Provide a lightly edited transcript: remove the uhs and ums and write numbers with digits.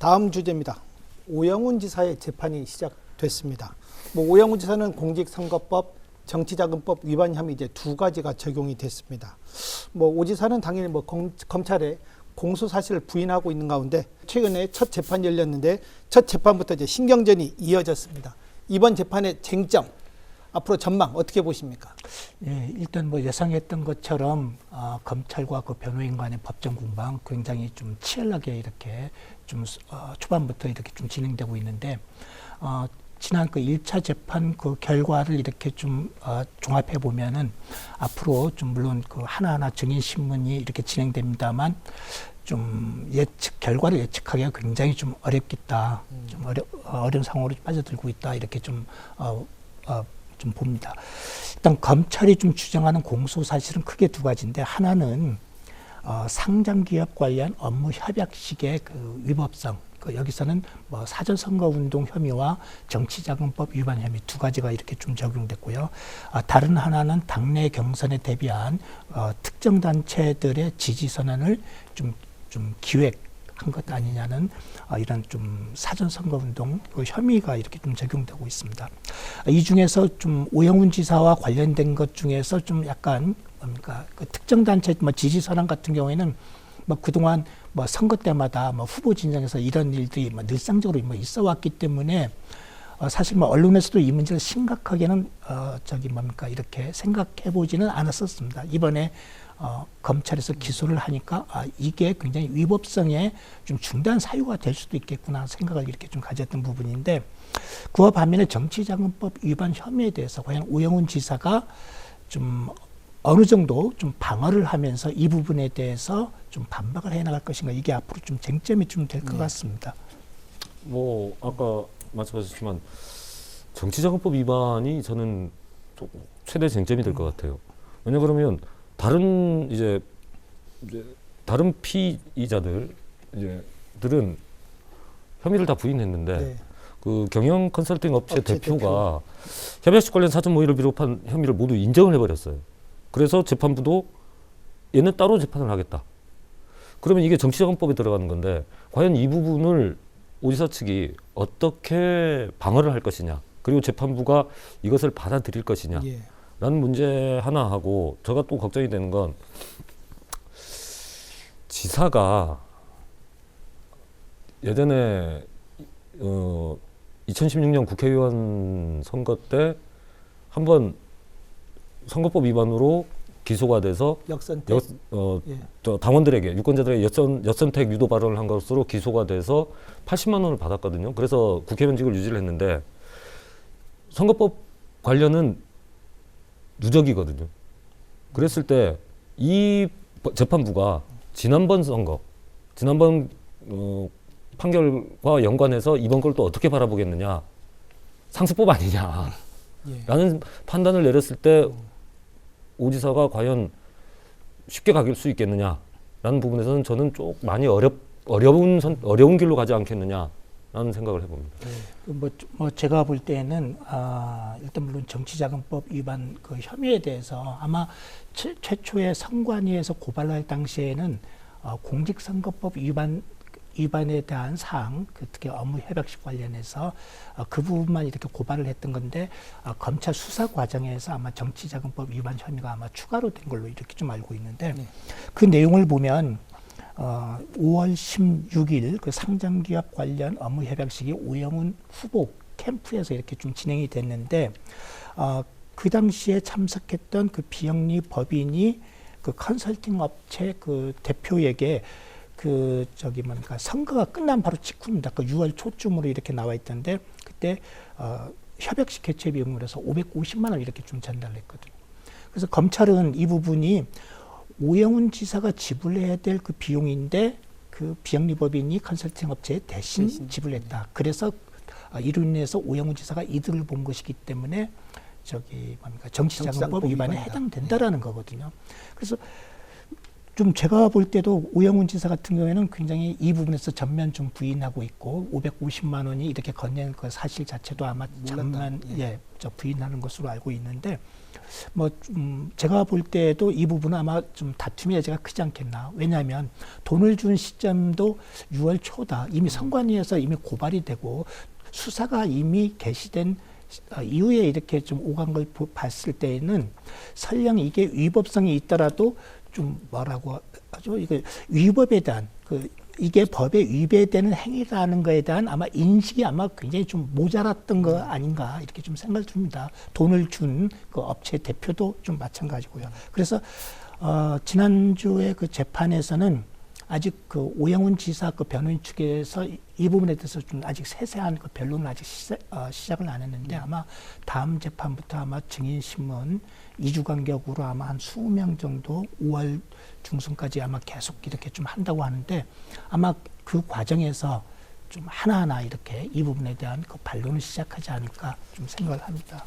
다음 주제입니다. 오영훈 지사의 재판이 시작됐습니다. 오영훈 지사는 공직선거법, 정치자금법 위반 혐의 이제 두 가지가 적용이 됐습니다. 오 지사는 당연히 검찰에 공소 사실을 부인하고 있는 가운데 최근에 첫 재판이 열렸는데 첫 재판부터 이제 신경전이 이어졌습니다. 이번 재판의 쟁점, 앞으로 전망 어떻게 보십니까? 예, 일단 예상했던 것처럼 검찰과 그 변호인 간의 법정 공방 굉장히 좀 치열하게 이렇게 좀 초반부터 이렇게 좀 진행되고 있는데 지난 그 1차 재판 그 결과를 이렇게 좀 종합해 보면은 앞으로 좀 물론 그 하나하나 증인 신문이 이렇게 진행됩니다만 좀 결과를 예측하기가 굉장히 좀 어렵겠다. 좀 어려운 상황으로 빠져들고 있다. 이렇게 좀 봅니다. 일단 검찰이 좀 주장하는 공소 사실은 크게 두 가지인데 하나는 상장기업 관련 업무 협약식의 그 위법성, 여기서는 사전선거운동 혐의와 정치자금법 위반 혐의 두 가지가 이렇게 좀 적용됐고요. 다른 하나는 당내 경선에 대비한 특정 단체들의 지지 선언을 좀 기획한 것 아니냐는 이런 좀 사전선거운동 혐의가 이렇게 좀 적용되고 있습니다. 이 중에서 좀 오영훈 지사와 관련된 것 중에서 좀 약간 그 특정 단체 지지 선언 같은 경우에는 그동안 선거 때마다 후보 진영에서 이런 일들이 늘상적으로 있어 왔기 때문에 사실 언론에서도 이 문제를 심각하게는 이렇게 생각해 보지는 않았었습니다. 이번에 검찰에서 기소를 하니까 이게 굉장히 위법성의 좀 중대한 사유가 될 수도 있겠구나 생각을 이렇게 좀 가졌던 부분인데 그와 반면에 정치자금법 위반 혐의에 대해서 과연 오영훈 지사가 좀 어느 정도 좀 방어를 하면서 이 부분에 대해서 좀 반박을 해 나갈 것인가 이게 앞으로 좀 쟁점이 좀 될 것 같습니다. 아까 말씀하셨지만 정치자금법 위반이 저는 좀 최대 쟁점이 될 것 같아요. 왜냐 그러면 다른 피의자들은 혐의를 다 부인했는데 네. 그 경영 컨설팅 업체 대표가 협약식 관련 사전 모의를 비롯한 혐의를 모두 인정을 해버렸어요. 그래서 재판부도 얘는 따로 재판을 하겠다. 그러면 이게 정치자금법에 들어가는 건데 과연 이 부분을 오 지사 측이 어떻게 방어를 할 것이냐 그리고 재판부가 이것을 받아들일 것이냐 라는 문제 하나 하고 제가 또 걱정이 되는 건 지사가 예전에 2016년 국회의원 선거 때 한번 선거법 위반으로 기소가 돼서 역선택. 당원들에게 유권자들에게 역선택 유도 발언을 한 것으로 기소가 돼서 80만 원을 받았거든요. 그래서 국회의원직을 유지를 했는데 선거법 관련은 누적이거든요. 그랬을 때 이 재판부가 지난번 판결과 연관해서 이번 걸 또 어떻게 바라보겠느냐, 상습법 아니냐 라는 판단을 내렸을 때 오 지사가 과연 쉽게 갈 수 있겠느냐라는 부분에서는 저는 좀 많이 어려운 길로 가지 않겠느냐라는 생각을 해봅니다. 제가 볼 때는 일단 물론 정치자금법 위반 그 혐의에 대해서 아마 최초의 선관위에서 고발할 당시에는 공직선거법 위반에 대한 사항, 특히 업무 협약식 관련해서 그 부분만 이렇게 고발을 했던 건데 검찰 수사 과정에서 아마 정치자금법 위반 혐의가 아마 추가로 된 걸로 이렇게 좀 알고 있는데 그 내용을 보면 5월 16일 그 상장기업 관련 업무 협약식이 오영훈 후보 캠프에서 이렇게 좀 진행이 됐는데 그 당시에 참석했던 그 비영리 법인이 그 컨설팅 업체 그 대표에게 선거가 끝난 바로 직후입니다. 그 6월 초쯤으로 이렇게 나와 있던데 그때 협약식 개최 비용으로 해서 550만 원 이렇게 좀 전달을 했거든요. 그래서 검찰은 이 부분이 오영훈 지사가 지불해야 될 그 비용인데 그 비영리 법인이 컨설팅 업체에 대신 지불했다. 그래서 이로 인해서 오영훈 지사가 이득을 본 것이기 때문에 정치자금법 위반에 해당된다라는 거거든요. 그래서 좀 제가 볼 때도 오영훈 지사 같은 경우에는 굉장히 이 부분에서 전면 좀 부인하고 있고 550만 원이 이렇게 건넨 그 사실 자체도 아마 전면 저 부인하는 것으로 알고 있는데 뭐 제가 볼 때도 이 부분은 아마 좀 다툼의 여지가 크지 않겠나. 왜냐하면 돈을 준 시점도 6월 초다. 이미 선관위에서 이미 고발이 되고 수사가 이미 개시된 이후에 이렇게 좀 오간 걸 봤을 때에는 설령 이게 위법성이 있더라도 좀 뭐라고 하죠? 이게 위법에 대한 이게 법에 위배되는 행위라는 거에 대한 아마 인식이 아마 굉장히 좀 모자랐던 거 아닌가 이렇게 좀 생각이 듭니다. 돈을 준 그 업체 대표도 좀 마찬가지고요. 그래서 지난주에 그 재판에서는 아직 그 오영훈 지사 그 변호인 측에서 이 부분에 대해서 좀 아직 세세한 그 변론을 아직 시작을 안 했는데 아마 다음 재판부터 아마 증인 신문 2주 간격으로 아마 한 20명 정도 5월 중순까지 아마 계속 이렇게 좀 한다고 하는데 아마 그 과정에서 좀 하나하나 이렇게 이 부분에 대한 그 반론을 시작하지 않을까 좀 생각을 합니다.